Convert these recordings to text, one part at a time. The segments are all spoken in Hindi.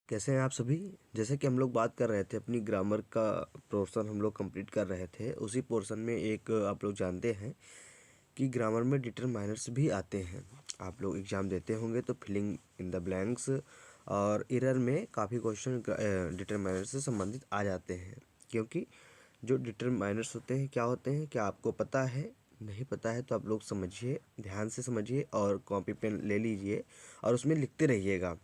कैसे हैं आप सभी। जैसे कि हम लोग बात कर रहे थे, अपनी ग्रामर का पोर्शन हम लोग कंप्लीट कर रहे थे। उसी पोर्शन में एक आप लोग जानते हैं कि ग्रामर में डिटरमाइनर्स भी आते हैं। आप लोग एग्ज़ाम देते होंगे तो फिलिंग इन द ब्लैंक्स और एरर में काफ़ी क्वेश्चन डिटरमाइनर से संबंधित आ जाते हैं। क्योंकि जो डिटरमाइनर्स होते हैं क्या होते हैं, क्या आपको पता है? नहीं पता है तो आप लोग समझिए, ध्यान से समझिए और कॉपी पेन ले लीजिए और उसमें लिखते रहिएगा।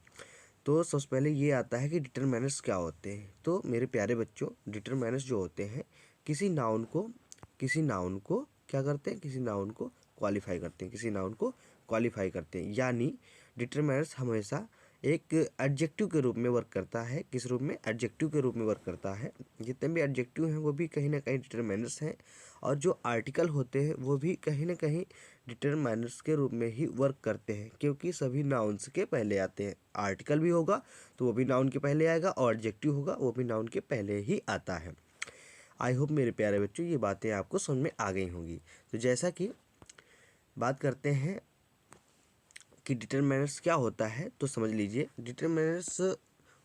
तो सबसे पहले ये आता है कि डिटरमाइनर्स क्या होते हैं। तो मेरे प्यारे बच्चों, डिटरमाइनर्स जो होते हैं किसी नाउन को क्या करते हैं, किसी नाउन को क्वालिफाई करते हैं, किसी नाउन को क्वालिफाई करते हैं। यानी डिटरमाइनर्स हमेशा एक एडजेक्टिव के रूप में वर्क करता है। किस रूप में? एडजेक्टिव के रूप में वर्क करता है। जितने भी एडजेक्टिव हैं वो भी कहीं ना कहीं डिटरमाइनर्स हैं, और जो आर्टिकल होते हैं वो भी कहीं ना कहीं डिटरमाइनर्स के रूप में ही वर्क करते हैं, क्योंकि सभी नाउन्स के पहले आते हैं। आर्टिकल भी होगा तो वो भी नाउन के पहले आएगा, और एडजेक्टिव होगा वो भी नाउन के पहले ही आता है। आई होप मेरे प्यारे बच्चों ये बातें आपको समझ में आ गई होंगी। तो जैसा कि बात करते हैं कि डिटरमाइनर्स क्या होता है, तो समझ लीजिए डिटरमाइनर्स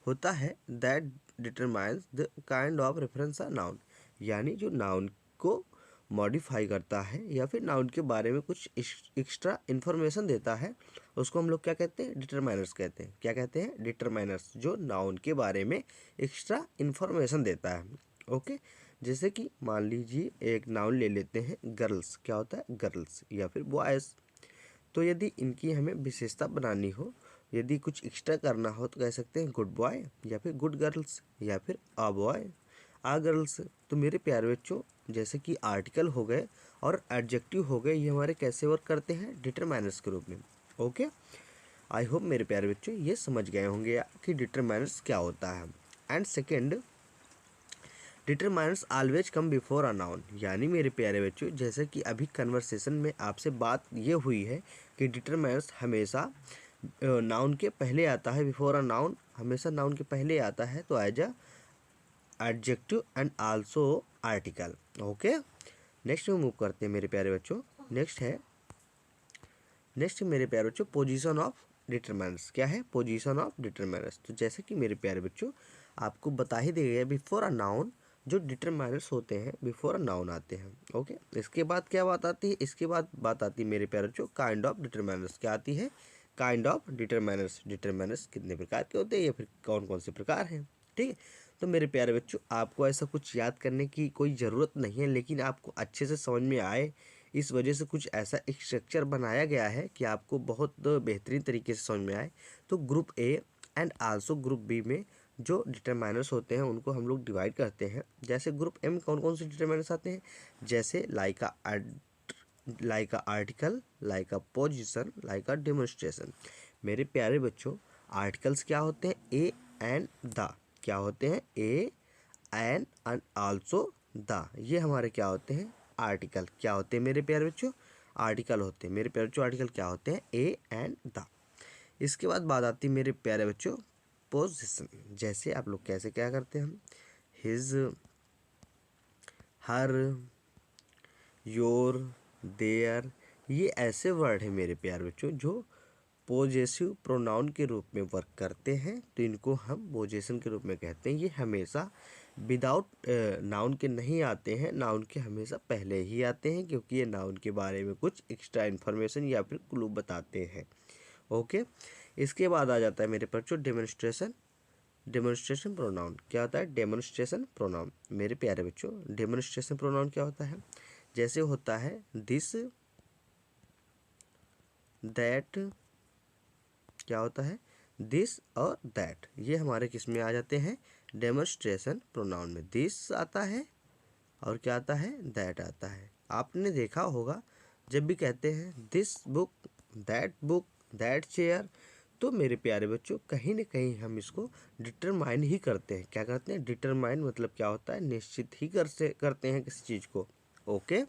होता है that determines the kind of reference a noun. यानी जो नाउन को मॉडिफाई करता है या फिर नाउन के बारे में कुछ एक्स्ट्रा इन्फॉर्मेशन देता है, उसको हम लोग क्या कहते हैं? डिटरमाइनर्स कहते हैं। क्या कहते हैं? डिटरमाइनर्स, जो नाउन के बारे में एक्स्ट्रा इन्फॉर्मेशन देता है। ओके, जैसे कि मान लीजिए एक नाउन ले लेते हैं, गर्ल्स। क्या होता है? गर्ल्स या फिर बॉयज़। तो यदि इनकी हमें विशेषता बनानी हो, यदि कुछ एक्स्ट्रा करना हो, तो कह सकते हैं गुड बॉय या फिर गुड गर्ल्स या फिर आ बॉय आ गर्ल्स। तो मेरे प्यारे बच्चों, जैसे कि आर्टिकल हो गए और एडजेक्टिव हो गए, ये हमारे कैसे वर्क करते हैं? डिटरमाइनर्स के रूप में। ओके, आई होप मेरे प्यारे बच्चों ये समझ गए होंगे कि डिटरमाइनर्स क्या होता है। And second, determiners always come before a noun. यानी मेरे प्यारे बच्चों, जैसे कि अभी कन्वर्सेशन में आपसे बात ये हुई है कि डिटरमाइनर्स हमेशा नाउन के पहले आता है। बिफोर अ नाउन हमेशा नाउन के पहले आता है, तो as a adjective and also article. Okay, next में मूव करते हैं मेरे प्यारे बच्चों। नेक्स्ट मेरे प्यारे बच्चों, पोजीशन ऑफ डिटरमाइनर्स। क्या है? Position of determiners. तो जैसे कि मेरे प्यारे बच्चों आपको बता ही दिया गया, बिफोर अ नाउन जो डिटरमाइनर्स होते हैं बिफोर अ नाउन आते हैं। ओके, इसके बाद क्या बात आती है? इसके बाद बात आती है मेरे प्यारे बच्चों काइंड ऑफ डिटरमाइनर्स। क्या आती है? Kind of determiners. डिटरमाइनर्स कितने प्रकार के होते हैं या फिर कौन कौन से प्रकार हैं? ठीक है, तो मेरे प्यारे बच्चों आपको ऐसा कुछ याद करने की कोई ज़रूरत नहीं है, लेकिन आपको अच्छे से समझ में आए इस वजह से कुछ ऐसा एक स्ट्रक्चर बनाया गया है कि आपको बहुत बेहतरीन तरीके से समझ में आए। तो group A and also group B में जो डिटरमाइनर्स होते हैं उनको हम लोग डिवाइड करते हैं। जैसे ग्रुप ए में कौन कौन से डिटरमाइनर्स आते हैं? जैसे like a article, like a position, like a demonstration. मेरे प्यारे बच्चों, आर्टिकल्स क्या होते हैं? A and the. क्या होते हैं? ए एंड आल्सो द। ये हमारे क्या होते हैं? आर्टिकल। क्या होते हैं मेरे प्यारे बच्चों? आर्टिकल होते हैं। मेरे प्यारे बच्चों आर्टिकल क्या होते हैं? A and the. इसके बाद बात आती है मेरे प्यारे बच्चों पोजीशन। जैसे आप लोग कैसे क्या करते हैं? हम हिज, हर, योर, देयर, ये ऐसे वर्ड है मेरे प्यारे बच्चों जो पोजेसिव प्रोनाउन के रूप में वर्क करते हैं, तो इनको हम पोजेशन के रूप में कहते हैं। ये हमेशा विदाउट नाउन के नहीं आते हैं, नाउन के हमेशा पहले ही आते हैं, क्योंकि ये नाउन के बारे में कुछ एक्स्ट्रा इन्फॉर्मेशन या फिर क्लू बताते हैं। ओके, इसके बाद आ जाता है मेरे पर जो डेमोन्स्ट्रेशन। डेमोन्स्ट्रेशन प्रोनाउन क्या होता है? डेमोन्स्ट्रेशन प्रोनाउन मेरे प्यारे बच्चों, डेमोन्स्ट्रेशन प्रोनाउन क्या होता है? जैसे होता है दिस, दैट। क्या होता है? दिस और दैट, ये हमारे किस में आ जाते हैं? डेमोन्स्ट्रेशन प्रोनाउन में। दिस आता है और क्या आता है? दैट आता है। आपने देखा होगा जब भी कहते हैं दिस बुक, दैट चेयर, तो मेरे प्यारे बच्चों कहीं ना कहीं हम इसको डिटरमाइन ही करते हैं। क्या करते हैं? डिटरमाइन मतलब क्या होता है? निश्चित ही करते हैं किसी चीज़ को। ओके,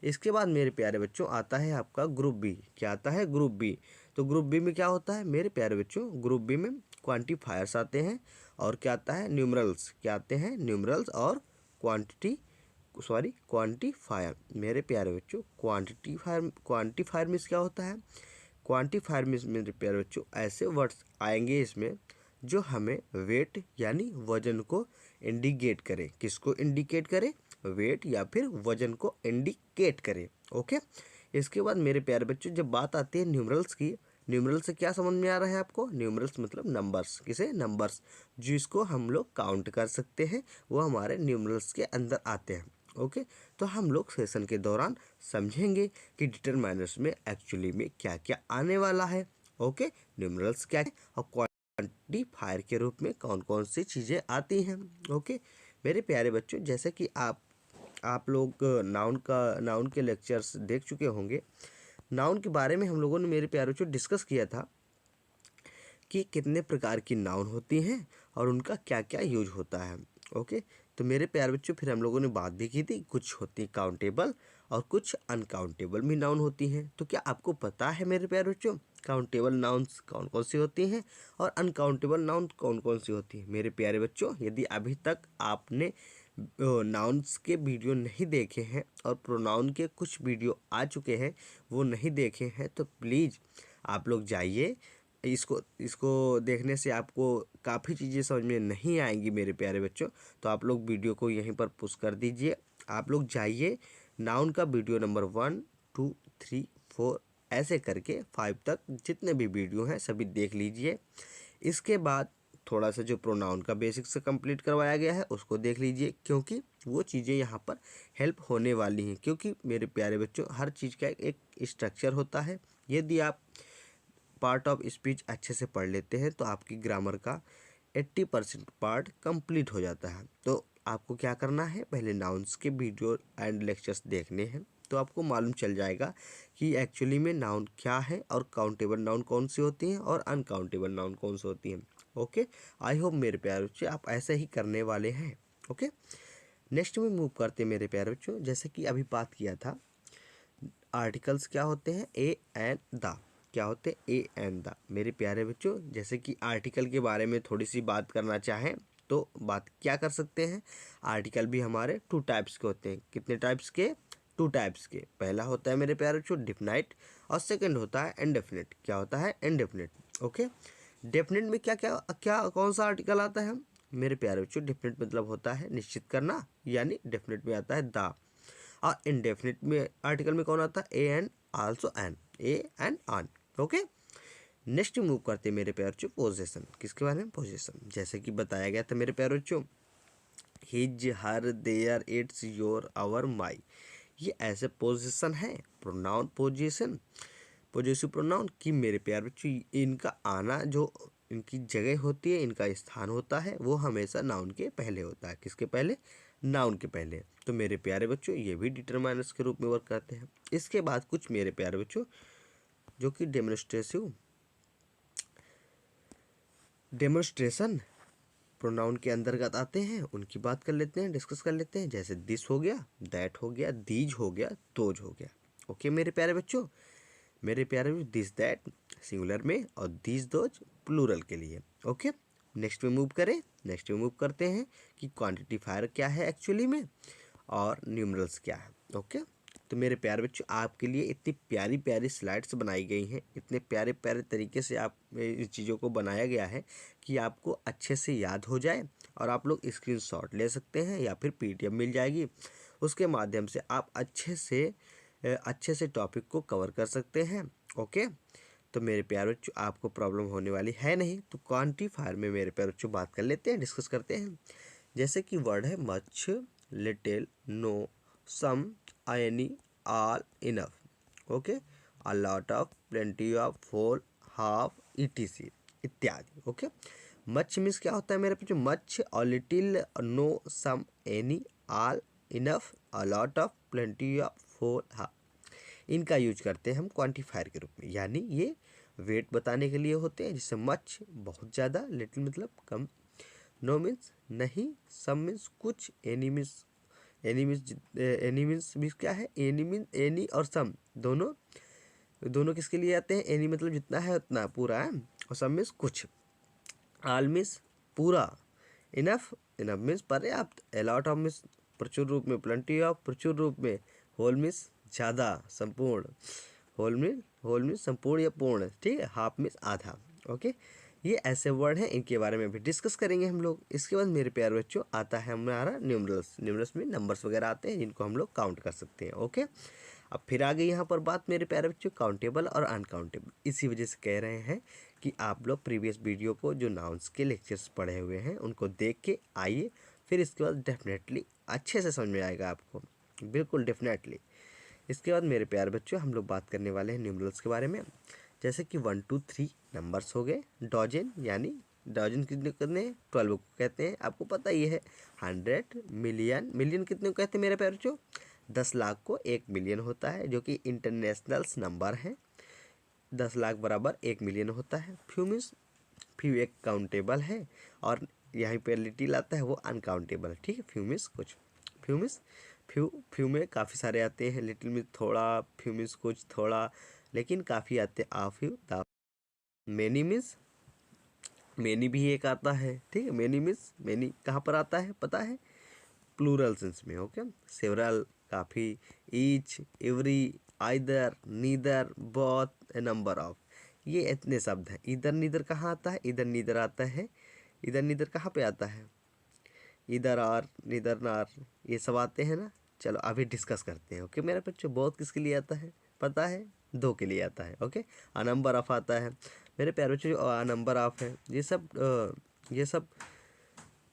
इसके बाद मेरे प्यारे बच्चों आता है आपका ग्रुप बी। क्या आता है? Group B. तो ग्रुप बी में क्या होता है मेरे प्यारे बच्चों? ग्रुप बी में क्वांटिफायर्स आते हैं, और क्या आता है? न्यूमरल्स। क्या आते हैं? न्यूमरल्स और क्वांटिफायर। मेरे प्यारे बच्चों क्वांटिफायर मीन्स क्या होता है? क्वांटिफायर मीन्स मेरे प्यारे बच्चों ऐसे वर्ड्स आएंगे इसमें जो हमें वेट यानी वजन को इंडिकेट करे। किसको इंडिकेट करे? वेट या फिर वजन को इंडिकेट करे। ओके, इसके बाद मेरे प्यारे बच्चों जब बात आती है न्यूमरल्स की, न्यूमरल से क्या समझ में आ रहा है आपको? न्यूमरल्स मतलब नंबर्स। किसे? नंबर्स, जिसको हम लोग काउंट कर सकते हैं, वो हमारे न्यूमरल्स के अंदर आते हैं। ओके, तो हम लोग सेशन के दौरान समझेंगे कि डिटरमाइनर्स में एक्चुअली में क्या क्या आने वाला है। ओके, न्यूमरल्स क्या है और क्वांटिफायर के रूप में कौन कौन सी चीज़ें आती हैं। ओके मेरे प्यारे बच्चों, जैसे कि आप लोग नाउन के लेक्चर्स देख चुके होंगे। नाउन के बारे में हम लोगों ने मेरे प्यारे बच्चों डिस्कस किया था कि कितने प्रकार की नाउन होती हैं और उनका क्या क्या यूज होता है। ओके, तो मेरे प्यारे बच्चों फिर हम लोगों ने बात भी की थी, कुछ होती काउंटेबल और कुछ अनकाउंटेबल भी नाउन होती हैं। तो क्या आपको पता है मेरे प्यारे बच्चों काउंटेबल नाउन्स कौन कौन सी होती हैं और अनकाउंटेबल नाउन कौन कौन सी होती हैं? मेरे प्यारे बच्चों, यदि अभी तक आपने नाउन्स के वीडियो नहीं देखे हैं और प्रोनाउन के कुछ वीडियो आ चुके हैं वो नहीं देखे हैं, तो प्लीज़ आप लोग जाइए। इसको देखने से आपको काफ़ी चीज़ें समझ में नहीं आएंगी मेरे प्यारे बच्चों, तो आप लोग वीडियो को यहीं पर पुश कर दीजिए। आप लोग जाइए, नाउन का वीडियो नंबर 1, 2, 3, 4 ऐसे करके 5 तक जितने भी वीडियो हैं सभी देख लीजिए। इसके बाद थोड़ा सा जो प्रोनाउन का बेसिक से कंप्लीट करवाया गया है उसको देख लीजिए, क्योंकि वो चीज़ें यहाँ पर हेल्प होने वाली हैं। क्योंकि मेरे प्यारे बच्चों हर चीज़ का एक स्ट्रक्चर होता है। यदि आप पार्ट ऑफ स्पीच अच्छे से पढ़ लेते हैं तो आपकी ग्रामर का 80% पार्ट कंप्लीट हो जाता है। तो आपको क्या करना है, पहले नाउन्स के वीडियो एंड लेक्चर्स देखने हैं, तो आपको मालूम चल जाएगा कि एक्चुअली में नाउन क्या है और काउंटेबल नाउन कौन सी होती हैं और अनकाउंटेबल नाउन कौन सी होती हैं। ओके, आई होप मेरे प्यारे बच्चे आप ऐसे ही करने वाले हैं। ओके, नेक्स्ट में मूव करते हैं मेरे प्यारे बच्चों। जैसे कि अभी बात किया था, आर्टिकल्स क्या होते हैं? A and the. क्या होते हैं? A and the. मेरे प्यारे बच्चों, जैसे कि आर्टिकल के बारे में थोड़ी सी बात करना चाहें तो बात क्या कर सकते हैं? आर्टिकल भी हमारे 2 टाइप्स के होते हैं। कितने टाइप्स के? 2 टाइप्स के। पहला होता है मेरे प्यारे बच्चों डिफिनाइट और सेकंड होता है इनडेफिनिट। क्या होता है? इनडेफिनिट। ओके, डेफिनेट में क्या क्या क्या कौन सा आर्टिकल आता है? मेरे प्यारे बच्चों डेफिनेट मतलब होता है निश्चित करना, यानी डेफिनेट में आता है द। और इनडेफिनिट में आर्टिकल में कौन आता है? ए and also an, A and on. Okay, next move करते हैं मेरे प्यारे बच्चों पोजेशन। किसके बारे में? पोजेशन। जैसे कि बताया गया था मेरे प्यारे बच्चों, his, her, their, it's, your, our, my, ये ऐसे पोजीशन है, प्रोनाउन पोजीशन, पोजेसिव प्रोनाउन कि मेरे प्यारे बच्चों इनका आना, जो इनकी जगह होती है, इनका स्थान होता है, वो हमेशा नाउन के पहले होता है। किसके पहले? नाउन के पहले। तो मेरे प्यारे बच्चों ये भी डिटरमाइनर्स के रूप में वर्क करते हैं। इसके बाद कुछ मेरे प्यारे बच्चों जो कि डेमोन्स्ट्रेशन प्रोनाउन के अंतर्गत आते हैं, उनकी बात कर लेते हैं, डिस्कस कर लेते हैं। जैसे दिस हो गया, दैट हो गया, दीज हो गया, दोज हो गया। ओके मेरे प्यारे बच्चों, मेरे प्यारे बच्चों दिस दैट सिंगुलर में और दीज दोज प्लूरल के लिए। ओके, नेक्स्ट में मूव करें। नेक्स्ट में मूव करते हैं कि क्वांटिटीफायर क्या है एक्चुअली में और न्यूमरल्स क्या है। ओके, तो मेरे प्यारे बच्चों आपके लिए इतनी प्यारी प्यारी स्लाइड्स बनाई गई हैं, इतने प्यारे प्यारे तरीके से आप इस चीज़ों को बनाया गया है कि आपको अच्छे से याद हो जाए और आप लोग स्क्रीनशॉट ले सकते हैं या फिर पीडीएफ मिल जाएगी, उसके माध्यम से आप अच्छे से टॉपिक को कवर कर सकते हैं। ओके, तो मेरे प्यारे बच्चों आपको प्रॉब्लम होने वाली है नहीं। तो क्वांटिफायर में मेरे प्यारे बच्चों बात कर लेते हैं, डिस्कस करते हैं। जैसे कि वर्ड है much, little, no, some, any, all, enough. Okay, a lot of, plenty of, whole, half, ETC इत्यादि। ओके, मच मीन्स क्या होता है मेरे बच्चों? मच और little, no, some, any, all, enough, a lot of, plenty of, whole, half, इनका यूज करते हैं हम क्वांटिफायर के रूप में। यानी ये वेट बताने के लिए होते हैं। जैसे मच बहुत ज़्यादा, लिटिल मतलब कम, नो मीन्स नहीं, सम मीन्स कुछ, एनी मीन्स मीन्स क्या है? एनी मीन एनी और सम दोनों किसके लिए आते हैं? एनी मतलब जितना है उतना पूरा है और सम मीन्स कुछ, ऑल मीन्स पूरा, इनफ मीन्स पर्याप्त, अलॉट ऑफ मीन्स प्रचुर रूप में, प्लेंटी ऑफ प्रचुर रूप में, होल मीन्स ज़्यादा, संपूर्ण, होल मीन्स संपूर्ण या पूर्ण, ठीक है, हाफ मीन्स आधा। ओके, ये ऐसे वर्ड हैं, इनके बारे में भी डिस्कस करेंगे हम लोग। इसके बाद मेरे प्यारे बच्चों आता है हमारा न्यूमरल्स। न्यूमरल्स में नंबर्स वगैरह आते हैं जिनको हम लोग काउंट कर सकते हैं। ओके, अब फिर आ गई यहाँ पर बात मेरे प्यारे बच्चों काउंटेबल और अनकाउंटेबल। इसी वजह से कह रहे हैं कि आप लोग प्रीवियस वीडियो को जो नाउन्स के लेक्चर्स पढ़े हुए हैं उनको देख के आइए, फिर इसके बाद डेफिनेटली अच्छे से समझ में आएगा आपको, बिल्कुल डेफिनेटली। इसके बाद मेरे प्यारे बच्चों हम लोग बात करने वाले हैं न्यूमरल्स के बारे में, जैसे कि 1 2 3 नंबर्स हो गए। डॉजन यानी डॉजन कितने कितने 12 को कहते हैं, आपको पता ही है। 100, मिलियन, मिलियन कितने को कहते हैं मेरे प्यारे बच्चों? 10 लाख को 1 मिलियन होता है, जो कि इंटरनेशनल नंबर है। 10 लाख बराबर 1 मिलियन होता है। फ्यू मीन्स फ्यू एक काउंटेबल है, और यहाँ पे लिटिल आता है वो अनकाउंटेबल। ठीक है, फ्यू मीन्स कुछ, फ्यू मीन्स फ्यू में काफ़ी सारे आते हैं। लिटिल मीन्स थोड़ा, फ्यू मीन्स कुछ थोड़ा, लेकिन काफ़ी आते हैं। आ few, the many means many भी एक आता है। ठीक है, मैनी मीन्स मैनी कहाँ पर आता है पता है? प्लूरल सेंस में। ओके, सेवरल, काफ़ी, each, every, either, neither, both, A number of, ये इतने शब्द हैं। इधर नीदर कहाँ आता है? इधर नीदर आता है। इधर नीदर कहाँ पे आता है? इधर आर, नीदर नार, ये सब आते हैं ना। चलो अभी डिस्कस करते हैं। ओके मेरे बच्चों, बहुत किसके लिए आता है पता है? 2 के लिए आता है। ओके, अ नंबर ऑफ आता है मेरे प्यारे बच्चों। जो अ नंबर ऑफ है ये सब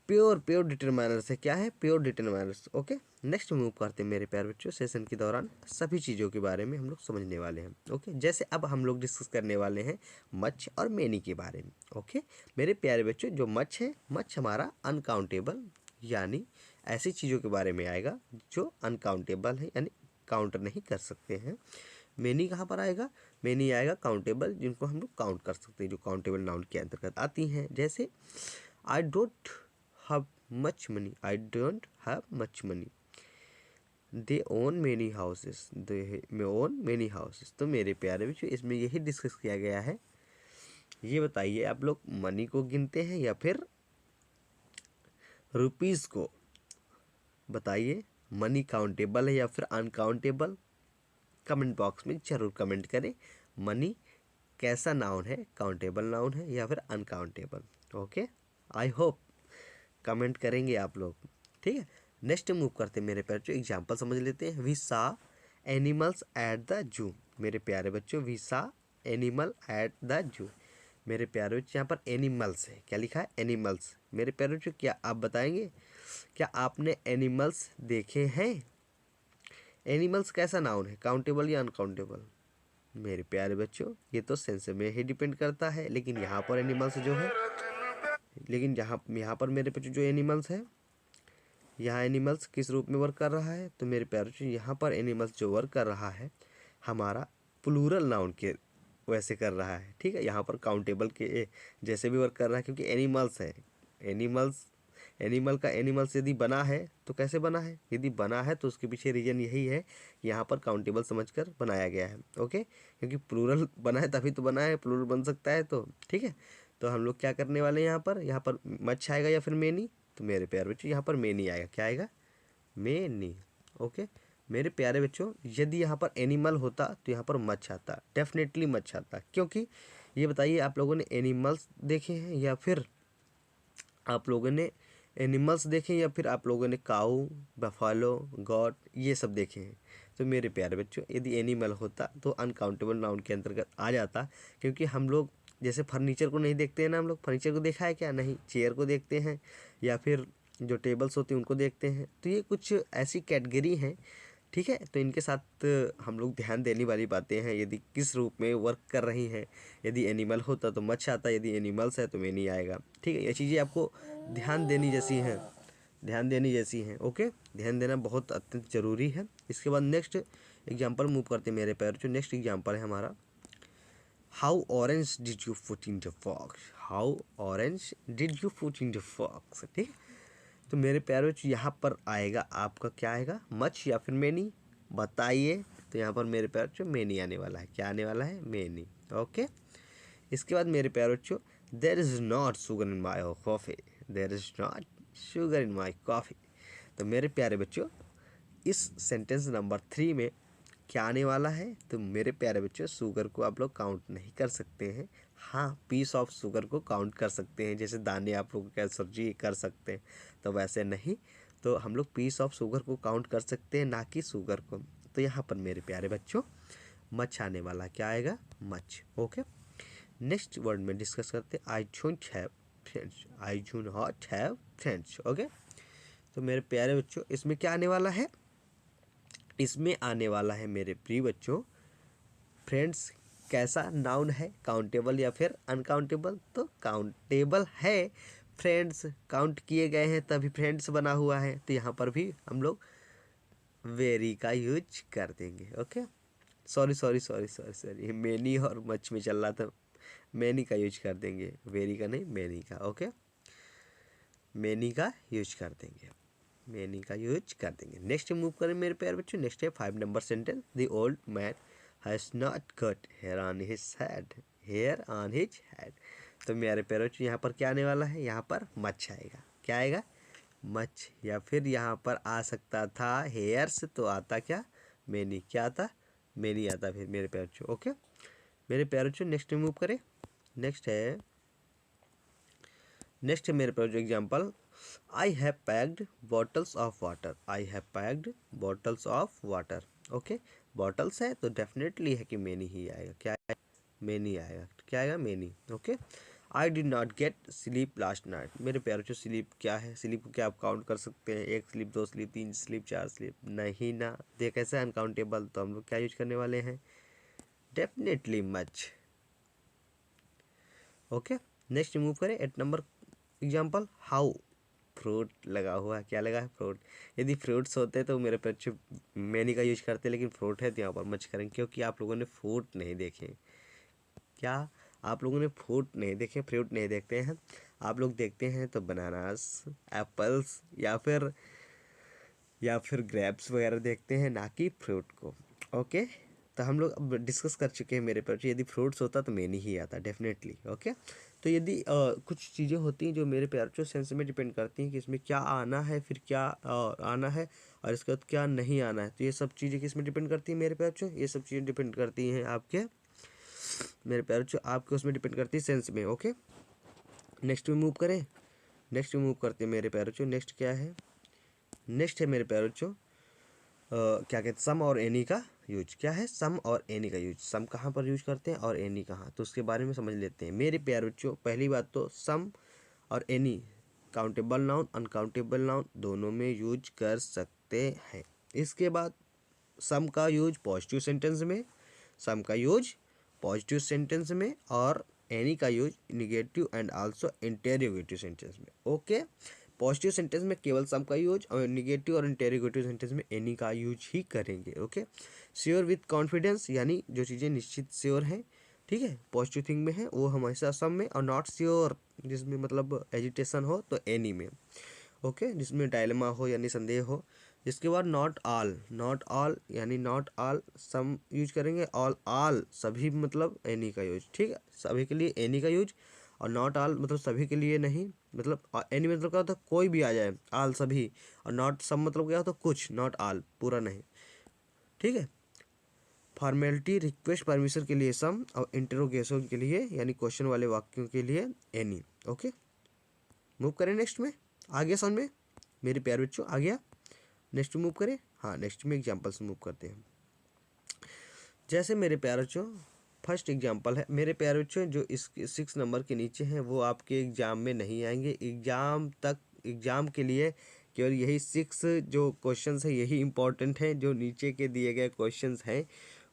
प्योर डिटरमाइनर्स है। क्या है? Pure determiners. Okay, next move करते हैं मेरे प्यारे बच्चों। सेशन के दौरान सभी चीज़ों के बारे में हम लोग समझने वाले हैं। ओके, जैसे अब हम लोग डिस्कस करने वाले हैं मच और मेनी के बारे में। ओके मेरे प्यारे बच्चों, जो मच है, मच हमारा अनकाउंटेबल, यानी ऐसी चीज़ों के बारे में आएगा जो अनकाउंटेबल है, यानी काउंट नहीं कर सकते हैं। मेनी कहाँ पर आएगा? मेनी आएगा काउंटेबल, जिनको हम लोग काउंट कर सकते हैं, जो काउंटेबल नाउन के अंतर्गत आती हैं। जैसे I don't have much money, I don't have much money, they own many houses, they own many houses। तो मेरे प्यारे बच्चों, इसमें यही डिस्कस किया गया है। ये बताइए आप लोग मनी को गिनते हैं या फिर रुपीस को? बताइए, मनी काउंटेबल है या फिर अनकाउंटेबल? कमेंट बॉक्स में जरूर कमेंट करें। मनी कैसा नाउन है? काउंटेबल नाउन है या फिर uncountable? Okay, I hope comment करेंगे आप लोग। ठीक है, नेक्स्ट मूव करते हैं मेरे प्यारे बच्चों। एग्जाम्पल समझ लेते हैं। We saw animals at the zoo. मेरे प्यारे बच्चों, we saw animal at the zoo. मेरे प्यारे बच्चों, यहाँ पर एनिमल्स है, क्या लिखा है? एनिमल्स। मेरे प्यारे बच्चों, क्या आप बताएंगे, क्या आपने एनिमल्स देखे हैं? एनिमल्स कैसा नाउन है, काउंटेबल या अनकाउंटेबल? मेरे प्यारे बच्चों, ये तो सेंस में ही डिपेंड करता है, लेकिन यहाँ पर एनिमल्स जो है, लेकिन यहाँ पर मेरे बच्चों जो एनिमल्स है, यहाँ एनिमल्स किस रूप में वर्क कर रहा है? तो मेरे प्यारे बच्चों, यहाँ पर एनिमल्स जो वर्क कर रहा है हमारा प्लूरल नाउन के वैसे कर रहा है। ठीक है, यहाँ पर काउंटेबल के जैसे भी वर्क कर रहा है, क्योंकि एनिमल्स है। एनिमल का एनिमल्स यदि बना है तो कैसे बना है? यदि बना है तो उसके पीछे रीजन यही है, यहाँ पर काउंटेबल समझकर बनाया गया है। ओके, क्योंकि प्लूरल बना है तभी तो बना है, प्लूरल बन सकता है तो। ठीक है, तो हम लोग क्या करने वाले हैं यहाँ पर मच आएगा या फिर मेनी? तो मेरे प्यारे बच्चों, यहाँ पर मेनी आएगा। क्या आएगा? मेनी। ओके मेरे प्यारे बच्चों, यदि यहाँ पर एनिमल होता तो यहाँ पर मच आता, डेफिनेटली मच आता। क्योंकि ये बताइए, आप लोगों ने एनिमल्स देखे हैं या फिर आप लोगों ने एनिमल्स देखे या फिर आप लोगों ने काऊ, बफालो, गॉट ये सब देखे हैं? तो मेरे प्यारे बच्चों, यदि एनिमल होता तो अनकाउंटेबल नाउन के अंतर्गत आ जाता। क्योंकि हम लोग जैसे फर्नीचर को नहीं देखते हैं ना, हम लोग फर्नीचर को देखा है क्या? नहीं। चेयर को देखते हैं या फिर जो टेबल्स होते हैं उनको देखते हैं। तो ये कुछ ऐसी कैटेगरी हैं। ठीक है, तो इनके साथ हम लोग ध्यान देने वाली बातें हैं, यदि किस रूप में वर्क कर रही हैं। यदि एनिमल होता तो मच आता, यदि एनिमल्स है तो मेनी आएगा। ठीक है, ये चीज़ें आपको ध्यान देनी जैसी हैं, ध्यान देनी जैसी हैं। ओके, ध्यान देना बहुत अत्यंत जरूरी है। इसके बाद नेक्स्ट एग्जाम्पल मूव करते हैं मेरे पैर। जो नेक्स्ट एग्जाम्पल है हमारा, how orange did you put in the fox. How orange did you put in the fox. ठीक, तो मेरे प्यारे यहाँ पर आएगा आपका, क्या आएगा? मच या फिर मेनी? बताइए। तो यहाँ पर मेरे प्यारे बच्चों मेनी आने वाला है। क्या आने वाला है? मेनी। ओके, इसके बाद मेरे प्यारे बच्चों, there is not sugar in my coffee. There is not sugar in my coffee. तो मेरे प्यारे बच्चों, इस सेंटेंस नंबर 3 में क्या आने वाला है? तो मेरे प्यारे बच्चों, शुगर को आप लोग काउंट नहीं कर सकते हैं। हाँ, पीस ऑफ शुगर को काउंट कर सकते हैं, जैसे दाने आप लोग क्या सब्जी कर सकते हैं, तो वैसे नहीं, तो हम लोग पीस ऑफ शुगर को काउंट कर सकते हैं, ना कि शुगर को। तो यहाँ पर मेरे प्यारे बच्चों मच आने वाला, क्या आएगा, मच। ओके, नेक्स्ट वर्ड में डिस्कस करते हैं, I don't have friends, I do not have friends. Okay, तो मेरे प्यारे बच्चों इसमें क्या आने वाला है, इसमें आने वाला है मेरे प्रिय बच्चों, फ्रेंड्स कैसा नाउन है, काउंटेबल या फिर अनकाउंटेबल, तो काउंटेबल है, फ्रेंड्स काउंट किए गए हैं तभी फ्रेंड्स बना हुआ है, तो यहाँ पर भी हम लोग वेरी का यूज कर देंगे। Okay, sorry sorry sorry sorry sorry, many और मच में चल रहा था, मैनी का यूज कर देंगे, वेरी का नहीं, मैनी का। ओके, मैनी का यूज कर देंगे, मैनी का यूज कर देंगे। नेक्स्ट मूव करें मेरे प्यारे बच्चों, नेक्स्ट है 5 number sentence, the old man has not got hair on his head, hair on his head. तो मेरे प्यारे बच्चों यहाँ पर क्या आने वाला है, यहाँ पर मच आएगा, क्या आएगा, मच, या फिर यहाँ पर आ सकता था हेयर्स, तो आता क्या, मैनी, क्या आता, मैनी आता फिर मेरे प्यारे बच्चों। ओके मेरे प्यारे बच्चों नेक्स्ट मूव करें, नेक्स्ट है मेरे पास जो example, I have packed bottles of water, I have packed bottles of water. Okay, bottles है तो डेफिनेटली है कि मैनी ही आएगा, क्या आएगा, मैनी आएगा, क्या आएगा, many. Okay, I did not get sleep last night, मेरे प्यारे जो स्लीप क्या है, स्लीप को क्या आप काउंट कर सकते हैं, 1 स्लीप, 2 स्लीप, 3 स्लीप, 4 स्लीप, नहीं ना, देख कैसे अनकाउंटेबल, तो हम लोग क्या यूज करने वाले हैं, definitely much. Okay, next move करें 8 नंबर एग्जाम्पल, हाउ, फ्रूट लगा हुआ है, क्या लगा है, फ्रूट। यदि फ्रूट्स होते तो मेरे पे अच्छे मैनी का यूज करते, लेकिन फ्रूट है तो यहाँ पर मच करेंगे, क्योंकि आप लोगों ने फ्रूट नहीं देखे, क्या आप लोगों ने फ्रूट नहीं देखे, फ्रूट नहीं देखते हैं, आप लोग देखते हैं तो बनानास, एप्पल्स या फिर ग्रेप्स वगैरह देखते हैं, ना कि फ्रूट को। ओके, तो हम लोग अब डिस्कस कर चुके हैं मेरे पर, यदि फ्रूट्स होता तो मैनी ही आता डेफिनेटली। ओके, तो यदि कुछ चीज़ें होती हैं जो मेरे प्यार जो सेंस में डिपेंड करती हैं कि इसमें क्या आना है, फिर क्या आना है, और इसके बाद क्या नहीं आना है, तो ये सब चीज़ें किस में डिपेंड करती हैं मेरे प्यार जो, ये सब चीज़ें डिपेंड करती हैं आपके, मेरे प्यार जो आपके उसमें डिपेंड करती है सेंस में। ओके, नेक्स्ट में मूव करें, नेक्स्ट में मूव करते हैं मेरे प्यार जो, नेक्स्ट क्या है, नेक्स्ट है मेरे प्यार जो क्या कहते हैं, सम और एनी का यूज, क्या है, सम और एनी का यूज, सम कहाँ पर यूज करते हैं और एनी कहाँ, तो उसके बारे में समझ लेते हैं मेरे प्यारे बच्चों। पहली बात तो सम और any countable noun uncountable noun दोनों में यूज कर सकते हैं। इसके बाद सम का यूज पॉजिटिव सेंटेंस में, सम का यूज पॉजिटिव सेंटेंस में, और एनी का use negative and also interrogative sentence में। ओके, पॉजिटिव सेंटेंस में केवल सम का यूज, और निगेटिव और इंटेरोगेटिव सेंटेंस में एनी का यूज ही करेंगे। ओके, श्योर विथ कॉन्फिडेंस, यानी जो चीज़ें निश्चित श्योर हैं, ठीक है, पॉजिटिव थिंग में है, वो हमेशा सम में, और नॉट श्योर जिसमें मतलब एजिटेशन हो तो एनी में। ओके, जिसमें डायलेमा हो यानी संदेह हो। इसके बाद नॉट ऑल, नॉट ऑल यानी नॉट ऑल सम यूज करेंगे, ऑल सभी मतलब एनी का यूज, ठीक है, सभी के लिए एनी का यूज, और नॉट ऑल मतलब सभी के लिए नहीं, मतलब एनी मतलब क्या होता है, कोई भी आ जाए, ऑल सभी, और नॉट सम मतलब क्या होता है, कुछ, नॉट ऑल पूरा नहीं, ठीक है। फॉर्मेलिटी रिक्वेस्ट परमिशन के लिए सम, और इंटरोगेशन के लिए यानी क्वेश्चन वाले वाक्यों के लिए एनी। ओके, मूव करें नेक्स्ट में, आ गया समझ में मेरे प्यारे बच्चों, आ गया, नेक्स्ट मूव करें, हाँ नेक्स्ट में एग्जाम्पल से मूव करते हैं। जैसे मेरे प्यारे बच्चों फर्स्ट एग्जाम्पल है मेरे प्यारे बच्चों, जो इस 6 नंबर के नीचे हैं वो आपके एग्ज़ाम में नहीं आएंगे, एग्ज़ाम के लिए केवल यही 6 जो क्वेश्चंस है यही इम्पोर्टेंट हैं, जो नीचे के दिए गए क्वेश्चंस हैं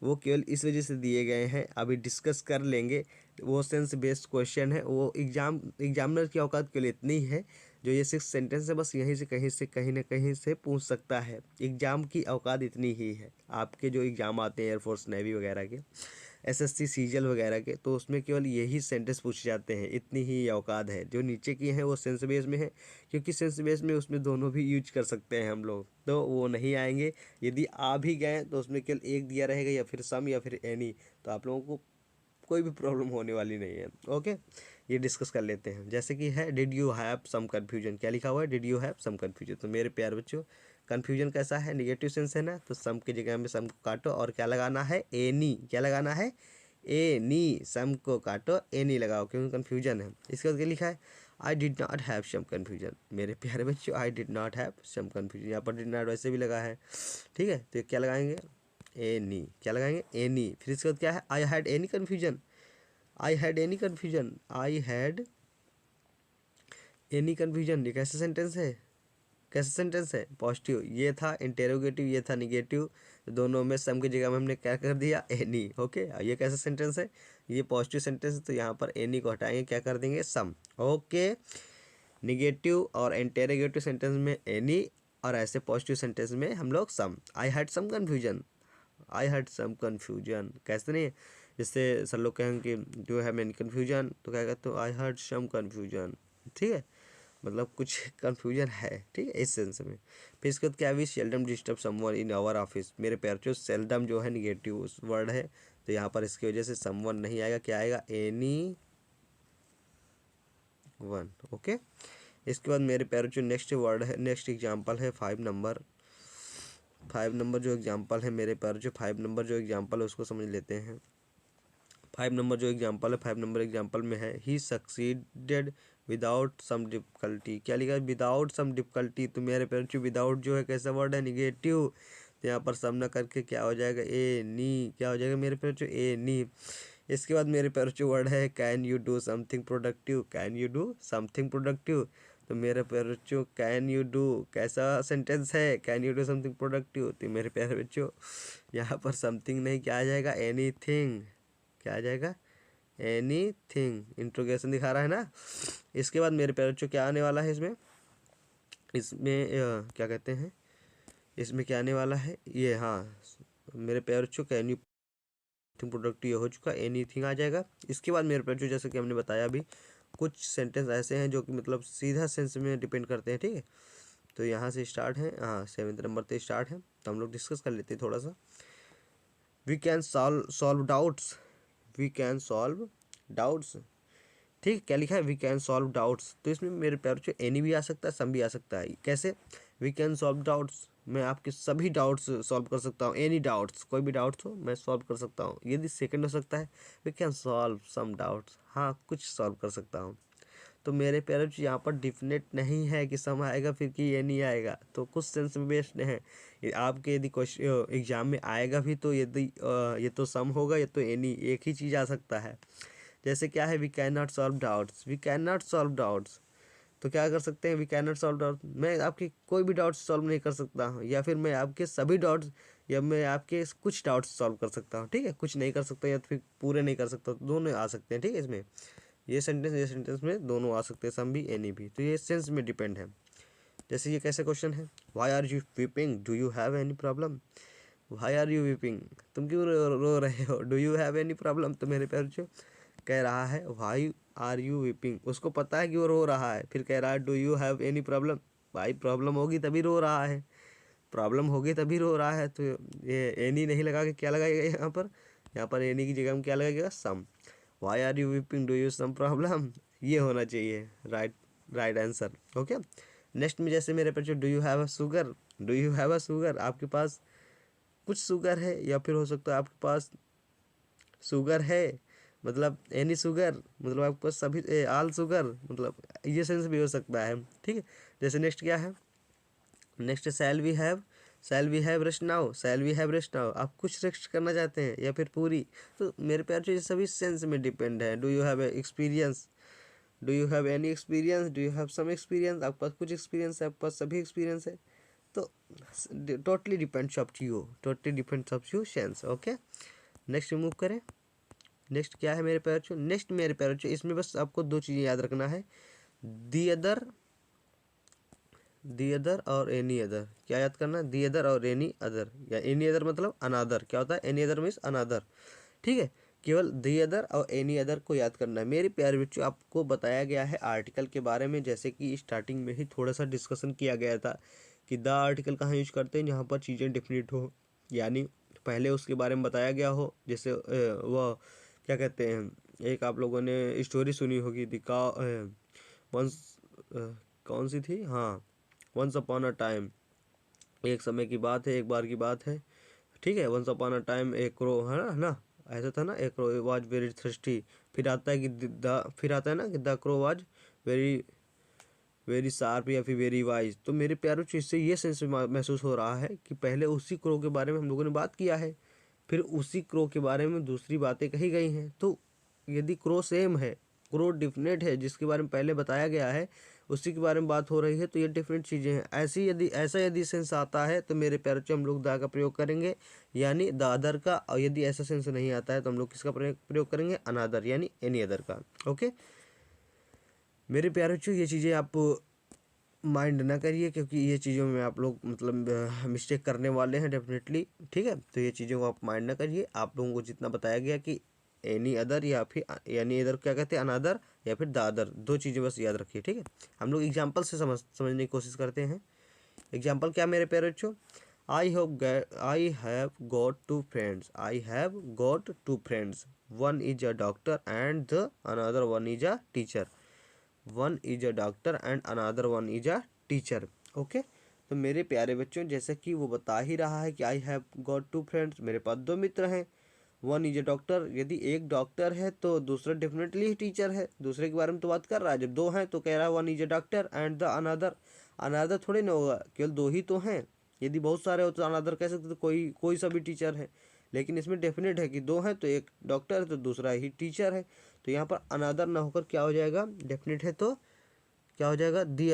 वो केवल इस वजह से दिए गए हैं, अभी डिस्कस कर लेंगे, वो सेंस बेस्ड क्वेश्चन है, वो एग्जामिनर की औकात के लिए इतनी ही है, जो ये 6 सेंटेंस है बस यहीं से कहीं ना कहीं से पूछ सकता है, एग्ज़ाम की औकात इतनी ही है। आपके जो एग्ज़ाम आते हैं एयरफोर्स नेवी वगैरह के, एसएससी सीजीएल वगैरह के, तो उसमें केवल यही सेंटेंस पूछे जाते हैं, इतनी ही औकात है। जो नीचे की हैं वो सेंस बेस में है, क्योंकि सेंस बेस में उसमें दोनों भी यूज कर सकते हैं हम लोग, तो वो नहीं आएंगे। यदि आ भी गए तो उसमें केवल एक दिया रहेगा, या फिर सम या फिर एनी, तो आप लोगों को कोई भी प्रॉब्लम होने वाली नहीं है। ओके, ये डिस्कस कर लेते हैं। जैसे कि है did you have some confusion, क्या लिखा हुआ है, did you have some confusion, तो मेरे प्यार बच्चों कन्फ्यूजन कैसा है, निगेटिव सेंस है ना, तो सम की जगह में सम को काटो और क्या लगाना है, एनी, क्या लगाना है, ए नी, सम को काटो, ए नी लगाओ क्योंकि कन्फ्यूजन है। इसके बाद क्या लिखा है, I did not have some confusion. मेरे प्यारे बच्चों, I did not have some confusion, यहाँ पर डिड नॉट वैसे भी लगा है, ठीक है। तो क्या लगाएंगे, ए नी, क्या लगाएंगे, ए नी। फिर इसके बाद क्या है, I had any confusion, I had any confusion, I had any confusion. ये कैसा सेंटेंस है, कैसा सेंटेंस है, पॉजिटिव। ये था इंटेरोगेटिव, ये था निगेटिव, दोनों में सम की जगह में हमने क्या कर दिया, एनी। ओके, ये कैसा सेंटेंस है, ये पॉजिटिव सेंटेंस है, तो यहाँ पर एनी को हटाएंगे, क्या कर देंगे, सम। ओके, निगेटिव और इंटेरोगेटिव सेंटेंस में एनी, और ऐसे पॉजिटिव सेंटेंस में हम लोग some. I had some confusion, I had some confusion, कैसे नहीं है, जैसे सर लोग कहेंगे कि डू हैव एनी कन्फ्यूजन, तो क्या कहते हो, आई हैड सम कन्फ्यूजन, ठीक है, मतलब कुछ कन्फ्यूजन है, ठीक है, इस सेंस में। फिर इसके बाद क्या, we seldom disturb someone in our office. मेरे प्यार जो सेल्डम जो है निगेटिव वर्ड है, तो यहाँ पर इसकी वजह से समवन नहीं आएगा, क्या आएगा, एनी वन। ओके, इसके बाद मेरे प्यार जो नेक्स्ट वर्ड है, नेक्स्ट एग्जाम्पल है 5 नंबर। 5 नंबर जो एग्जाम्पल है मेरे प्यार जो 5 नंबर जो एग्जाम्पल है उसको समझ लेते हैं। 5 नंबर जो एग्जाम्पल है, 5 नंबर एग्जाम्पल में है, ही सक्सीडेड विदाउट सम डिफिकल्टी। क्या लिखा है, विदाउट सम डिफिकल्टी। तो मेरे पेरेंट्स विदाउट जो है कैसा वर्ड है, निगेटिव, तो यहाँ पर सम ना करके क्या हो जाएगा, ए नी, क्या हो जाएगा मेरे पेरेंट्स, ए नी। इसके बाद मेरे पेरेंट्स वर्ड है, can you do something productive, can you do something productive. तो मेरे पेरेंट्स कैन यू डू कैसा सेंटेंस है, can you do something productive. तो मेरे प्यारे बच्चों यहाँ पर समथिंग नहीं, क्या आ जाएगा, एनीथिंग, क्या आ जाएगा, एनीथिंग। इंट्रोगेशन दिखा रहा है ना। इसके बाद मेरे पेरेंट्स क्या आने वाला है, इसमें क्या कहते हैं, इसमें क्या आने वाला है, ये हाँ, मेरे parents can you thing productive, ये हो चुका, एनीथिंग आ जाएगा। इसके बाद मेरे पेरेंट्स जैसे कि हमने बताया अभी, कुछ सेंटेंस ऐसे हैं जो कि मतलब सीधा सेंस में डिपेंड करते हैं, ठीक है। तो यहाँ से स्टार्ट है, हाँ 7 नंबर से स्टार्ट है, तो हम लोग डिस्कस कर लेते हैं थोड़ा सा। We can solve doubts, we can solve doubts, ठीक, क्या लिखा है, वी कैन सॉल्व डाउट्स। तो इसमें मेरे प्यार से एनी भी आ सकता है, सम भी आ सकता है। कैसे, वी कैन सॉल्व डाउट्स, मैं आपके सभी डाउट्स सॉल्व कर सकता हूँ, एनी डाउट्स, कोई भी डाउट्स हो मैं सॉल्व कर सकता हूँ। यदि सेकंड हो सकता है, we can solve some doubts, हाँ कुछ सॉल्व कर सकता हूँ। तो मेरे पेरेंट्स यहाँ पर डिफिनेट नहीं है कि सम आएगा फिर कि ये नहीं आएगा, तो कुछ सेंस में बेस्ड है। आपके यदि क्वेश्चन एग्जाम में आएगा भी तो यदि ये तो सम होगा, ये तो एनी, एक ही चीज़ आ सकता है। जैसे क्या है, we can not solve doubts, we can not solve doubts, तो क्या कर सकते हैं, we can not solve doubts, मैं आपकी कोई भी डाउट्स सॉल्व नहीं कर सकता हूँ, या फिर मैं आपके सभी डाउट्स, या मैं आपके कुछ डाउट्स सॉल्व कर सकता हूँ, ठीक है, कुछ नहीं कर सकता या फिर पूरे नहीं कर सकता, दोनों आ सकते हैं, ठीक है। इसमें ये सेंटेंस में दोनों आ सकते हैं, सम भी एनी भी, तो ये सेंस में डिपेंड है। जैसे ये कैसे क्वेश्चन है, why are you weeping, do you have any problem, why are you weeping, तुम क्यों रो रहे हो, do you have any problem. तो मेरे प्यार जो कह रहा है वाई आर यू वीपिंग, उसको पता है कि वो रो रहा है, फिर कह रहा है do you have any problem, भाई प्रॉब्लम होगी तभी रो रहा है, प्रॉब्लम होगी तभी रो रहा है। तो ये एनी नहीं लगा के क्या लगाएगा यहाँ पर, यहाँ पर एनी की जगह में क्या लगेगा, some. Why are you weeping, do you some problem, ये होना चाहिए राइट आंसर। ओके, नेक्स्ट में जैसे मेरे बच्चों, do you have a sugar, do you have a sugar, आपके पास कुछ शुगर है, या फिर हो सकता है आपके पास शुगर है, मतलब एनी शुगर, मतलब आपके पास सभी आल शुगर, मतलब ये सेंस भी हो सकता है, ठीक है। जैसे नेक्स्ट क्या है, next shall we have rest now, shall we have rest now, आप कुछ रेस्ट करना चाहते हैं या फिर पूरी। तो मेरे प्यार जो ये सभी सेंस में डिपेंड है। Do you have experience, do you have any experience, do you have some experience, आपके पास कुछ एक्सपीरियंस है, आपके पास सभी एक्सपीरियंस है। तो totally depends of you, totally depends of you sense. Okay, next move करें। नेक्स्ट क्या है मेरे प्यार, नेक्स्ट मेरे प्यार इसमें बस आपको दो चीज़ें याद रखना है, दी अदर, दी अदर और एनी अदर। क्या याद करना, दी अदर और एनी अदर, या एनी अदर मतलब अनादर, क्या होता है, एनी अदर मीन्स अनादर, ठीक है। केवल दी अदर और एनी अदर को याद करना है। मेरे प्यारे बच्चों आपको बताया गया है आर्टिकल के बारे में, जैसे कि स्टार्टिंग में ही थोड़ा सा डिस्कशन किया गया था कि द आर्टिकल कहाँ यूज करते हैं, जहाँ पर चीज़ें डिफिनिट हो, यानी पहले उसके बारे में बताया गया हो। जैसे वह क्या कहते हैं, एक आप लोगों ने स्टोरी सुनी होगी, दिका वंस, कौन सी थी, हाँ वंस अपॉन अ टाइम, एक समय की बात है, एक बार की बात है, ठीक है। वंस अपॉन अ टाइम एक क्रो है ना, ऐसा था ना, ए क्रो वाज वेरी थर्स्टी, फिर आता है कि फिर आता है ना कि the crow was very very sharp या फिर वेरी वाइज। तो मेरे प्यारों इससे ये सेंस महसूस हो रहा है कि पहले उसी क्रो के बारे में हम लोगों ने बात किया है, फिर उसी क्रो के बारे में दूसरी बातें कही गई हैं। तो यदि क्रो सेम है, क्रो डिफरेंट है, जिसके बारे में पहले बताया गया है उसी के बारे में बात हो रही है, तो ये डिफरेंट चीज़ें हैं। यदि सेंस आता है तो मेरे प्यारों हम लोग द का प्रयोग करेंगे, यानी द अदर का। और यदि ऐसा सेंस नहीं आता है तो हम लोग किसका प्रयोग करेंगे, अनदर यानी एनी अदर का। ओके मेरे प्यारे बच्चों, ये चीज़ें आप माइंड ना करिए, क्योंकि ये चीज़ों में आप लोग मतलब मिस्टेक करने वाले हैं डेफिनेटली, ठीक है। तो ये चीज़ों को आप माइंड ना करिए। आप लोगों को जितना बताया गया कि एनी अदर या फिर यानी इधर क्या कहते हैं, अनदर या फिर द अदर, दो चीज़ें बस याद रखिए, ठीक है। हम लोग एग्जाम्पल से समझने की कोशिश करते हैं। एग्जाम्पल क्या मेरे प्यारे बच्चों, I have got two friends, I have got two friends, one is a doctor and the another one is a teacher, one is a doctor and another one is a teacher. Okay तो मेरे प्यारे बच्चों, जैसे कि वो बता ही रहा है कि I have got two friends, मेरे पास दो मित्र हैं। वन इज अ डॉक्टर, यदि एक डॉक्टर है तो दूसरा डेफिनेटली टीचर है, दूसरे के बारे में तो बात कर रहा है। जब दो हैं तो कह रहा है one is a doctor and the another, another थोड़ी ना होगा, केवल दो ही तो हैं। यदि बहुत सारे हो तो अनदर कह सकते, तो कोई कोई सा भी टीचर है। लेकिन इसमें डेफिनेट है कि दो हैं तो एक डॉक्टर है तो दूसरा ही टीचर है। तो यहाँ पर अनदर ना होकर क्या हो जाएगा, डेफिनेट है तो क्या हो जाएगा, दी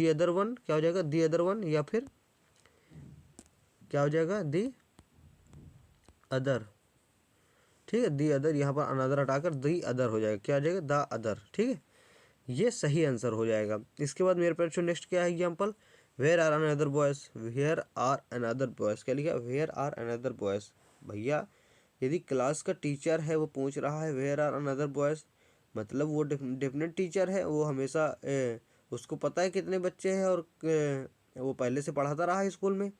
अदर वन, क्या हो जाएगा, दी अदर वन, या फिर क्या हो जाएगा, दी अदर, ठीक है। दी अदर, यहाँ पर अनदर हटाकर दी अदर हो जाएगा, क्या हो जाएगा, द अदर, ठीक है। ये सही आंसर हो जाएगा। इसके बाद मेरे पास नेक्स्ट क्या है example, where are another boys, where are another boys, क्या लिखा, वेयर आर अनदर बॉयज। भैया यदि क्लास का टीचर है वो पूछ रहा है वेयर आर अनदर बॉयज, मतलब वो डेफिनेट टीचर है, वो हमेशा उसको पता है कितने बच्चे हैं, और वो पहले से पढ़ाता रहा है स्कूल में।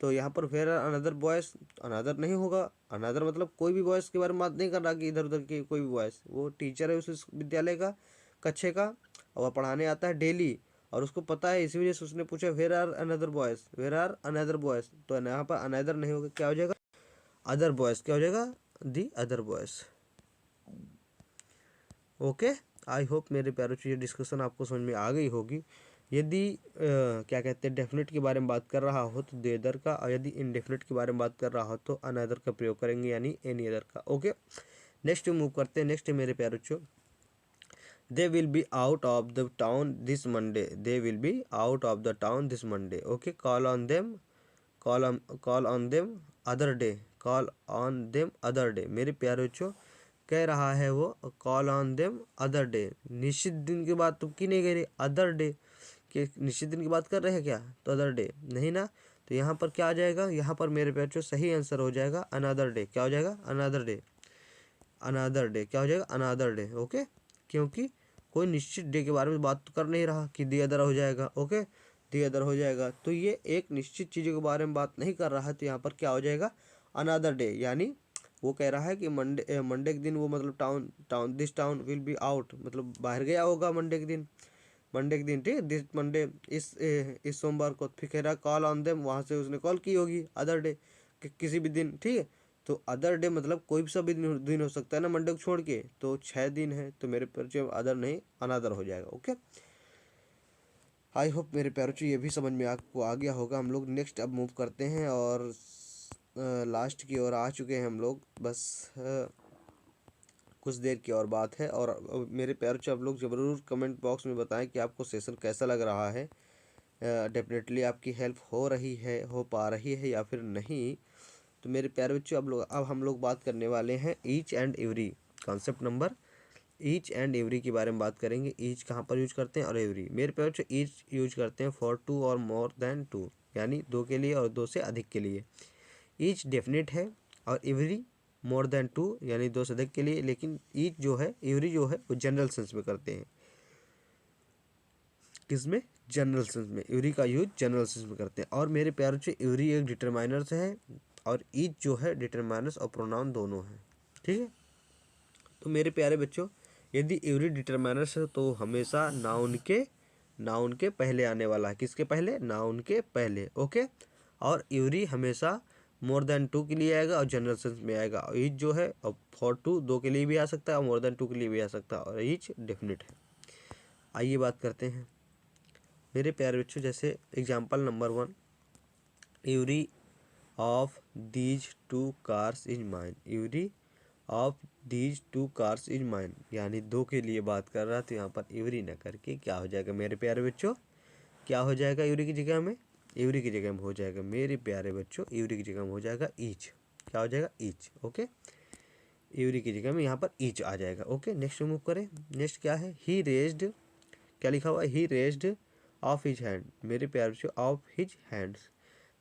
तो यहाँ पर where are another boys, another नहीं होगा। अनदर मतलब कोई भी बॉयज़ के बारे में बात नहीं कर रहा कि इधर उधर के कोई भी बॉयज़, वो टीचर है उस विद्यालय का, कक्षे का, और वह पढ़ाने आता है डेली, और उसको पता है, इसी वजह से उसने पूछा where are another boys, where are another boys. तो यहाँ पर अनदर नहीं होगा, क्या हो जाएगा, अदर बॉयज़, क्या हो जाएगा, the other boys. Okay I hope मेरे प्यारों ये डिस्कशन आपको समझ में आ गई होगी। यदि क्या कहते हैं डेफिनेट के बारे में बात कर रहा हो तो दे अदर का, और यदि इनडेफिनेट के बारे में बात कर रहा हो तो अनदर का प्रयोग करेंगे, यानी एनी अदर का। ओके नेक्स्ट मूव करते हैं। नेक्स्ट मेरे प्यारों बच्चों, they will be out of the town this Monday, they will be out of the town this Monday. Okay call on them, call on them other day, call on them other day. मेरे प्यारे बच्चों कह रहा है वो call on them other day, निश्चित दिन की बात तो की नहीं कह रही, अदर डे कि निश्चित दिन की बात कर रहे हैं क्या, तो अदर डे नहीं ना। तो यहाँ पर क्या आ जाएगा, यहाँ पर मेरे बच्चों सही आंसर हो जाएगा अनदर डे, क्या हो जाएगा, अनदर डे, अनदर डे, क्या हो जाएगा, अनदर डे। ओके क्योंकि कोई निश्चित डे के बारे में बात तो कर नहीं रहा कि दी अदर हो जाएगा। ओके दी अदर हो जाएगा, तो ये एक निश्चित चीज़ों के बारे में बात नहीं कर रहा है, तो यहाँ पर क्या हो जाएगा, अनदर डे। यानी वो कह रहा है कि मंडे के दिन वो मतलब this town will be out, मतलब बाहर गया होगा मंडे के दिन, मंडे के दिन, ठीक है, दिस मंडे, इस सोमवार को। फिर कह रहा कॉल ऑन देम, वहाँ से उसने कॉल की होगी अदर डे, किसी भी दिन, ठीक है। तो अदर डे मतलब कोई भी सभी दिन हो सकता है ना, मंडे को छोड़ के, तो 6 दिन है, तो मेरे परिचय अदर नहीं अनदर हो जाएगा। ओके आई होप मेरे प्यारों ये भी समझ में आपको आ गया होगा। हम लोग नेक्स्ट अब मूव करते हैं, और लास्ट की ओर आ चुके हैं हम लोग, बस कुछ देर की और बात है। और मेरे प्यारों आप लोग ज़रूर कमेंट बॉक्स में बताएं कि आपको सेशन कैसा लग रहा है, डेफिनेटली आपकी हेल्प हो रही है, हो पा रही है या फिर नहीं। तो मेरे प्यारे बच्चों अब हम लोग बात करने वाले हैं each and every, concept number each and every के बारे में बात करेंगे। ईच कहाँ पर यूज करते हैं और एवरी। मेरे प्यारे बच्चों ईच यूज करते हैं फॉर टू और मोर देन टू, यानी दो के लिए और दो से अधिक के लिए। ईच डेफिनेट है, और एवरी मोर देन टू यानी दो से अधिक के लिए। लेकिन ईच जो है, एवरी जो है, वो जनरल सेंस में करते हैं। किसमें, जनरल सेंस में। एवरी का यूज जनरल सेंस में करते हैं। और मेरे प्यारे बच्चों एवरी एक डिटरमाइनर्स है, और ईच जो है डिटरमाइनर्स और प्रोनाउन दोनों हैं, ठीक है। तो मेरे प्यारे बच्चों यदि एवरी डिटरमाइनर्स है तो हमेशा नाउन के पहले आने वाला है। किसके पहले, नाउन के पहले। ओके और एवरी हमेशा मोर देन टू के लिए आएगा और जनरल सेंस में आएगा। ईच जो है और फॉर टू दो के लिए भी आ सकता है और मोर देन टू के लिए भी आ सकता है और ईच डेफिनेट है। आइए बात करते हैं मेरे प्यारे बच्चों, जैसे example number 1, every of these two cars is mine. Every of these two cars is mine, यानी दो के लिए बात कर रहा, तो यहाँ पर एवरी न करके क्या हो जाएगा मेरे प्यारे बच्चों, क्या हो जाएगा एवरी की जगह में, एवरी की जगह में हो जाएगा मेरे प्यारे बच्चों, एवरी की जगह में हो जाएगा ईच। क्या हो जाएगा, ईच। ओके, एवरी की जगह में यहाँ पर ईच आ जाएगा। ओके, नेक्स्ट मूव करें। नेक्स्ट क्या है, ही रेज्ड, क्या लिखा हुआ है, ही रेज्ड ऑफ हिज हैंड। मेरे प्यारे बच्चों ऑफ हिज हैंड्स,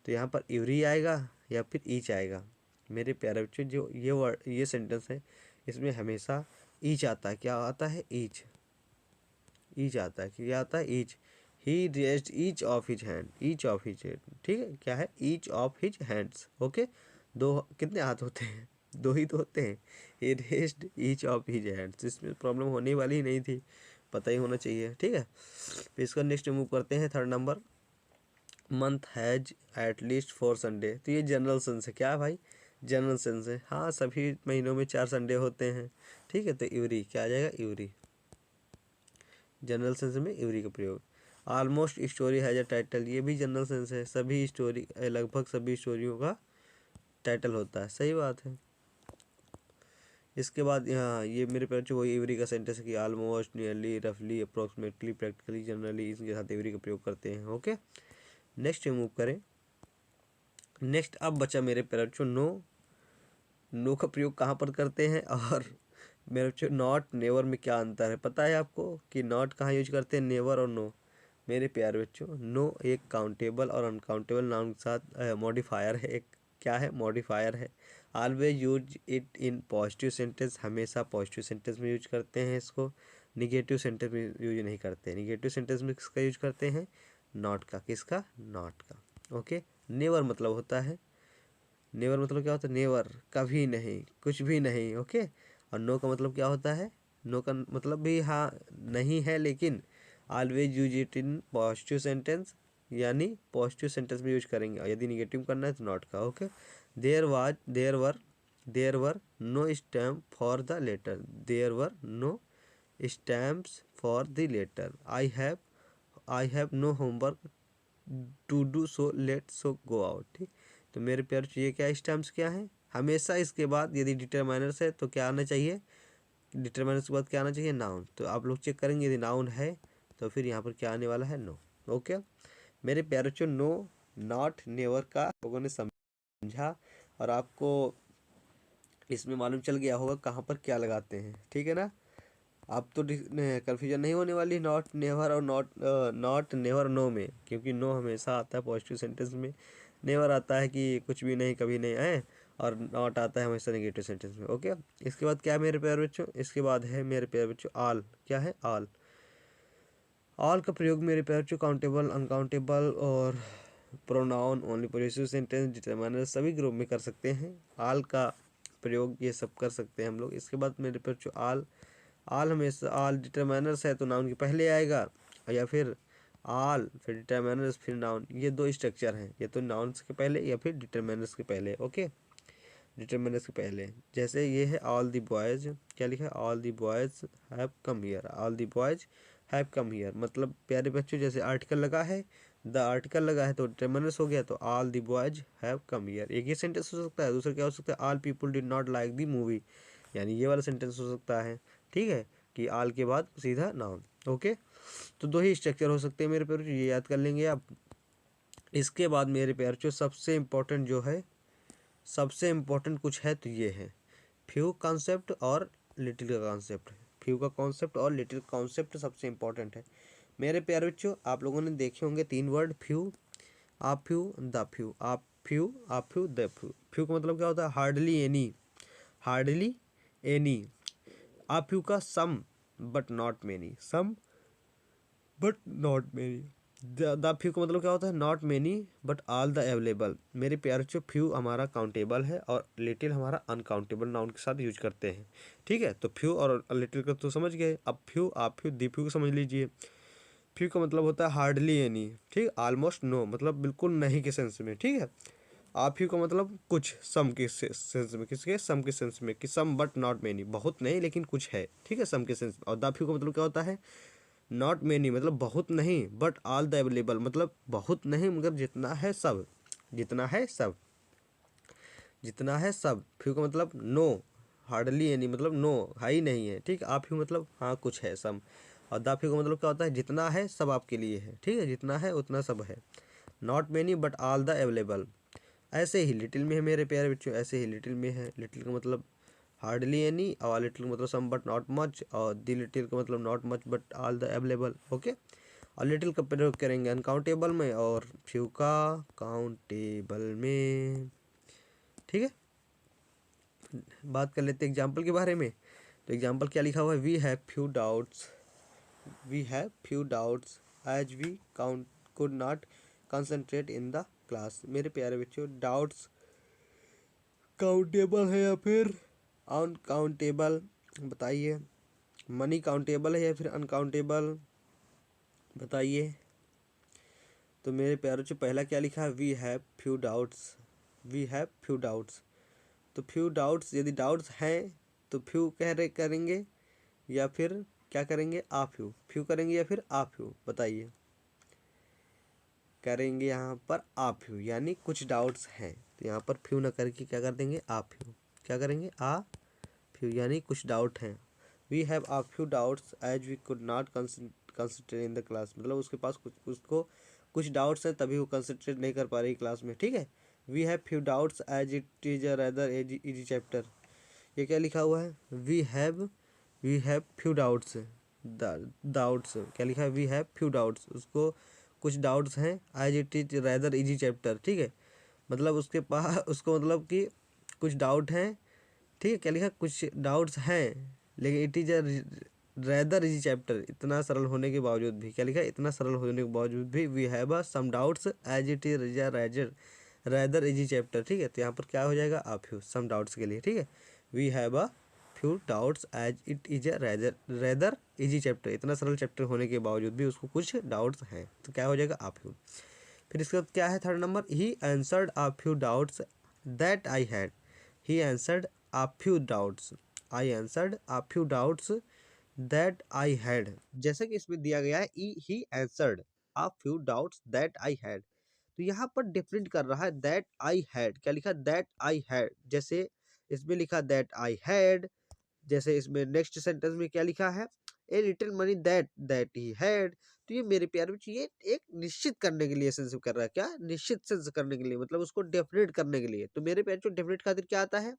तो यहाँ पर एवरी आएगा या फिर ईच आएगा। मेरे प्यारे बच्चों जो ये वर्ड, ये सेंटेंस है, इसमें हमेशा ईच आता है। क्या आता है, ईच, ईच आता है। क्या आता है, each. He raised each of his hand, each of his hand, ठीक है, क्या है, each of his hands. Okay, दो कितने हाथ होते हैं, दो ही तो होते हैं। He raised each of his hands, इसमें प्रॉब्लम होने वाली ही नहीं थी, पता ही होना चाहिए। ठीक है, फिर इसका नेक्स्ट मूव करते हैं, third number, month has at least 4 Sunday. तो ये जनरल सेंस है। क्या है भाई, जनरल सेंस है। हाँ, सभी महीनों में 4 संडे होते हैं। ठीक है, तो इवरी क्या आ जाएगा, इवरी, जनरल सेंस में इवरी का प्रयोग। Almost story has a title, ये भी जनरल सेंस है। सभी स्टोरी, लगभग सभी स्टोरियों का टाइटल होता है। सही बात है। इसके बाद यहाँ ये मेरे पे वही एवरी का सेंटेंस है कि ऑलमोस्ट, नियरली, रफली, अप्रोक्सीमेटली, प्रैक्टिकली, जनरली, इसके साथ एवरी का प्रयोग करते हैं। ओके, नेक्स्ट मूव करें। नेक्स्ट अब बचा मेरे पे नो। नो का प्रयोग कहाँ पर करते हैं, और मेरे बच्चों नॉट नेवर में क्या अंतर है पता है आपको, कि नॉट कहाँ यूज करते हैं, नेवर और नो। मेरे प्यारे बच्चों, नो एक काउंटेबल और अनकाउंटेबल नाउन के साथ मॉडिफायर है। एक क्या है, मॉडिफायर है। Always use it in positive sentence, हमेशा पॉजिटिव सेंटेंस में यूज करते हैं इसको। निगेटिव सेंटेंस में यूज नहीं करते। निगेटिव सेंटेंस में किसका यूज करते हैं, नॉट का। किसका, नॉट का। ओके, नेवर मतलब होता है, नेवर मतलब क्या होता है, नेवर, कभी नहीं, कुछ भी नहीं। ओके, और नो का मतलब क्या होता है, नो का मतलब भी हाँ नहीं है, लेकिन always use it in positive sentence, यानी पॉजिटिव सेंटेंस में यूज करेंगे, और यदि निगेटिव करना है तो नॉट का। Okay, there were no stamp for the letter, there were no stamps for the letter. I have no homework to do, so let so go out. ठीक, तो मेरे प्यारे ये क्या स्टैम्प्स क्या है, हमेशा इसके बाद यदि डिटरमाइनर्स है तो क्या आना चाहिए, डिटरमाइनर्स के बाद क्या आना चाहिए, नाउन। तो आप लोग चेक करेंगे, यदि नाउन है तो फिर यहाँ पर क्या आने वाला है, नो। ओके, मेरे प्यारे बच्चों नो, नॉट, नेवर का लोगों ने समझा, और आपको इसमें मालूम चल गया होगा कहाँ पर क्या लगाते हैं। ठीक है ना, अब तो कन्फ्यूजन नहीं होने वाली नॉट नेवर और नॉट नेवर नो में, क्योंकि नो हमेशा आता है पॉजिटिव सेंटेंस में, नेवर आता है कि कुछ भी नहीं, कभी नहीं आए, और नॉट आता है हमेशा नेगेटिव सेंटेंस में। ओके, इसके बाद क्या है मेरे प्यारे बच्चों, इसके बाद है मेरे प्यारे बच्चों ऑल। क्या है, ऑल। ऑल का प्रयोग मेरे प्यारे बच्चों काउंटेबल, अनकाउंटेबल और pronoun, only positive sentence, determiner, सभी ग्रुप में कर सकते हैं। ऑल का प्रयोग ये सब कर सकते हैं हम लोग। इसके बाद मेरे प्यारे बच्चों ऑल, ऑल हमेशा, ऑल डिटरमाइनर्स है तो नाउन के पहले आएगा, या फिर ऑल फिर डिटरमाइनर्स फिर नाउन, ये दो स्ट्रक्चर हैं, या तो नाउन्स के पहले या फिर डिटरमाइनर्स के पहले। ओके, डिटरमिनर्स के पहले, जैसे ये है ऑल द बॉयज, क्या लिखा है, all the boys have come here, all the boys have come here, मतलब प्यारे बच्चों जैसे आर्टिकल लगा है, द आर्टिकल लगा है तो डिटरमिनर्स हो गया, तो all the boys have come here. एक ये सेंटेंस हो सकता है, दूसरा क्या हो सकता है, all people did not like the movie, यानी ये वाला सेंटेंस हो सकता है। ठीक है, कि ऑल के बाद सीधा नाउन। ओके, तो दो ही स्ट्रक्चर हो सकते हैं मेरे प्यारे, ये याद कर लेंगे आप। इसके बाद मेरे प्यारे सबसे इम्पोर्टेंट जो है, सबसे इम्पोर्टेंट कुछ है तो ये है फ्यू कॉन्सेप्ट और लिटिल का कॉन्सेप्ट। फ्यू का कॉन्सेप्ट और लिटिल कॉन्सेप्ट सबसे इम्पोर्टेंट है मेरे प्यारे बच्चों। आप लोगों ने देखे होंगे 3 वर्ड, फ्यू, आप फ्यू, द फ्यू, आप फ्यू, आप फ्यू, द फ्यू। फ्यू का मतलब क्या होता है, हार्डली एनी, हार्डली एनी। आप फ्यू का some but not many, some but not many. The few का मतलब क्या होता है, not many but all the available. मेरे प्यारे बच्चों फ्यू हमारा काउंटेबल है और लिटिल हमारा अनकाउंटेबल नाउन के साथ यूज करते हैं। ठीक है, तो फ्यू और लिटिल का तो समझ गए। अब फ्यू, आप फ्यू, दी फ्यू को समझ लीजिए। फ्यू का मतलब होता है हार्डली एनी, ठीक, ऑलमोस्ट नो, मतलब बिल्कुल नहीं के सेंस में। ठीक है, आप ही का मतलब कुछ, सम के सेंस में, किसके, सम के सेंस में, कि सम बट नॉट मेनी, बहुत नहीं लेकिन कुछ है, ठीक है, सम के सेंस में। और द फ्यू का मतलब क्या होता है, नॉट मेनी मतलब बहुत नहीं, बट ऑल द अवेलेबल मतलब बहुत नहीं मगर जितना है सब, जितना है सब, जितना है सब। फ्यू का मतलब नो, हार्डली एनी मतलब नो, हाई नहीं है, ठीक। आप फ्यू मतलब हाँ कुछ है, सम। और द फ्यू का मतलब क्या होता है, जितना है सब आपके लिए है, ठीक है, जितना है उतना सब है। Not many but all the available. ऐसे ही लिटिल में है मेरे प्यारे बच्चों, ऐसे ही लिटिल में है। लिटिल का मतलब हार्डली एनी, और लिटिल का मतलब सम बट नॉट मच, और दी लिटिल का मतलब not much but all the available, okay. और लिटिल का प्रयोग करेंगे अनकाउंटेबल में, और फ्यू का काउंटेबल में, ठीक है। बात कर लेते हैं एग्जाम्पल के बारे में। तो एग्जाम्पल क्या लिखा हुआ है, we have few doubts, we have few doubts as we count could not concentrate in the class. मेरे प्यारे बच्चों, डाउट्स काउंटेबल है या फिर अनकाउंटेबल, बताइए। मनी काउंटेबल है या फिर अनकाउंटेबल, बताइए। तो मेरे प्यारों से पहला क्या लिखा है, we have few doubts, we have few doubts. तो फ्यू डाउट्स, यदि डाउट्स हैं तो फ्यू कह रहे करेंगे या फिर क्या करेंगे, आ फ्यू, फ्यू करेंगे या फिर आ फ्यू, बताइए। करेंगे यहाँ पर आ फ्यू, यानी कुछ डाउट्स हैं, तो यहाँ पर फ्यू ना करके क्या कर देंगे, आ फ्यू। क्या करेंगे, आ फ्यू, यानी कुछ डाउट हैं। We have a few doubts as we could not concentrate in the class, मतलब उसके पास कुछ, उसको कुछ डाउट्स हैं तभी वो कंसंट्रेट नहीं कर पा रही क्लास में, ठीक है। We have few doubts as it is a rather easy chapter. ये क्या लिखा हुआ है, we have few doubts, doubts क्या लिखा है, वी हैव फ्यू डाउट्स, उसको कुछ डाउट्स हैं, as it is rather easy chapter, ठीक है। मतलब उसके पास, उसको मतलब कि कुछ डाउट हैं, ठीक है। क्या लिखा, कुछ डाउट्स हैं, लेकिन it is a rather easy chapter, इतना सरल होने के बावजूद भी, क्या लिखा है, इतना सरल होने के बावजूद भी, we have a some doubts as it is rather easy chapter, ठीक है। तो यहाँ पर क्या हो जाएगा, आ फ्यू, सम डाउट्स के लिए, ठीक है। We have a few doubts as it is a rather easy chapter, इतना सरल चैप्टर होने के बावजूद भी उसको कुछ डाउट्स हैं, तो क्या हो जाएगा, आ फ्यू। फिर इसके बाद क्या है, third number, he answered uh few doubts that I had, he answered uh few doubts, I answered uh few doubts that I had. जैसे कि इसमें दिया गया है, he answered uh few doubts that I had, तो यहाँ पर डिफरेंट कर रहा है, दैट आई हैड, क्या लिखा, दैट आई हैड, जैसे इसमें लिखा दैट आई हैड, जैसे इसमें नेक्स्ट सेंटेंस में क्या लिखा है, a little money that he had. तो ये मेरे प्यारे बच्चों, ये एक निश्चित करने के लिए सेंस कर रहा है, क्या, निश्चित सेंस करने के लिए, मतलब उसको डेफिनेट करने के लिए। तो मेरे प्यारे बच्चों, डेफिनेट खातिर क्या आता है,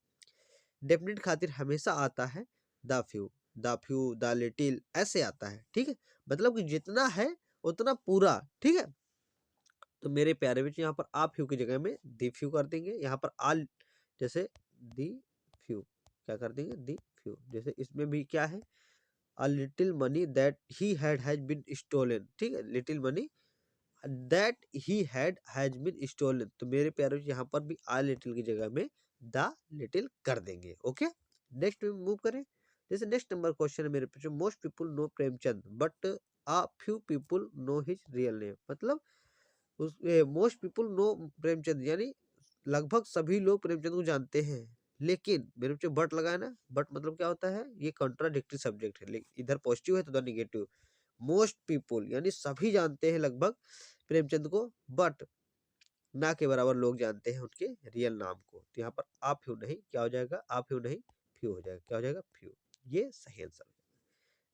डेफिनेट खातिर हमेशा आता है the few, the few, the little, ऐसे आता है, ठीक है। मतलब कि जितना है उतना पूरा, ठीक है। तो मेरे प्यारे बच्चों, यहाँ पर आ फ्यू की जगह में दी फ्यू कर देंगे, यहाँ पर आल, जैसे दी फ्यू, क्या कर देंगे, दी फ्यू। जैसे इसमें भी क्या है, a little money that he had has been stolen, ठीक है, little money that he has been stolen. तो मेरे प्यारे यहाँ पर भी आ लिटिल की जगह में द लिटिल कर देंगे, ओके। नेक्स्ट में मूव करें। जैसे नेक्स्ट नंबर क्वेश्चन है मेरे पास, most people know Premchand but a few people know his real name, मतलब उस मोस्ट पीपल नो प्रेमचंद, यानी लगभग सभी लोग प्रेमचंद को जानते हैं, लेकिन मेरे बच्चे बट लगा है ना, बट मतलब क्या होता है, ये कॉन्ट्राडिक्टरी सब्जेक्ट है, लेकिन इधर पॉजिटिव है तो उधर निगेटिव। मोस्ट पीपल यानी सभी जानते हैं लगभग प्रेमचंद को, बट ना के बराबर लोग जानते हैं उनके रियल नाम को। तो यहाँ पर आप फ्यू नहीं, क्या हो जाएगा, आप फ्यू नहीं, फ्यू हो जाएगा, क्या हो जाएगा, फ्यू। ये सही आंसर है।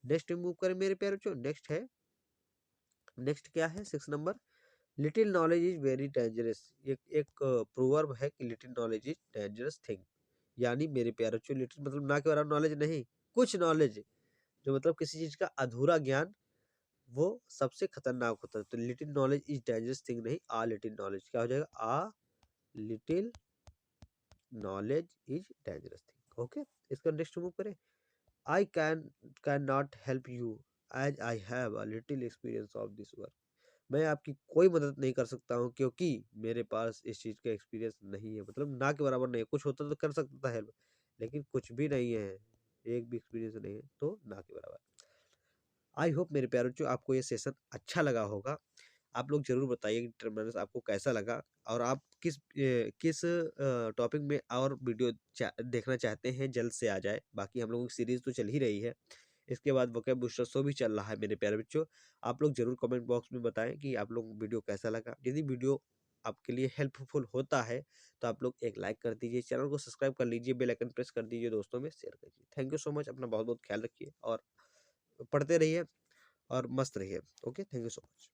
नेक्स्ट मूव करें मेरे प्यारे बच्चों, नेक्स्ट है, नेक्स्ट क्या है, 6 number, little knowledge is very dangerous. एक प्रोवर्ब है कि little knowledge is dangerous thing, यानी मेरे प्यारे बच्चों, लिटिल मतलब ना के बराबर नॉलेज नहीं, कुछ नॉलेज, जो मतलब किसी चीज का अधूरा ज्ञान, वो सबसे खतरनाक होता है। तो little knowledge is dangerous thing नहीं, आ लिटिल नॉलेज, क्या हो जाएगा, a little knowledge is dangerous thing, okay. इसका नेक्स्ट मूव करें, I can not help you as I have a little experience of this work. मैं आपकी कोई मदद नहीं कर सकता हूँ क्योंकि मेरे पास इस चीज़ का एक्सपीरियंस नहीं है, मतलब ना के बराबर नहीं है, कुछ होता तो कर सकता था हेल्प, लेकिन कुछ भी नहीं है, एक भी एक्सपीरियंस नहीं है, तो ना के बराबर। आई होप मेरे प्यारे बच्चों आपको ये सेशन अच्छा लगा होगा। आप लोग ज़रूर बताइए कि डिटरमिनर्स आपको कैसा लगा और आप किस टॉपिक में और वीडियो देखना चाहते हैं जल्द से आ जाए। बाकी हम लोगों की सीरीज़ तो चल ही रही है। इसके बाद वोकैब बूस्टर शो भी चल रहा है मेरे प्यारे बच्चों। आप लोग ज़रूर कमेंट बॉक्स में बताएँ कि आप लोग वीडियो कैसा लगा। यदि वीडियो आपके लिए हेल्पफुल होता है तो आप लोग एक लाइक कर दीजिए, चैनल को सब्सक्राइब कर लीजिए, बेल आइकन प्रेस कर दीजिए, दोस्तों में शेयर करिए। Thank you so much. अपना बहुत-बहुत ख्याल रखिए और पढ़ते रहिए और मस्त रहिए। Okay, thank you so much.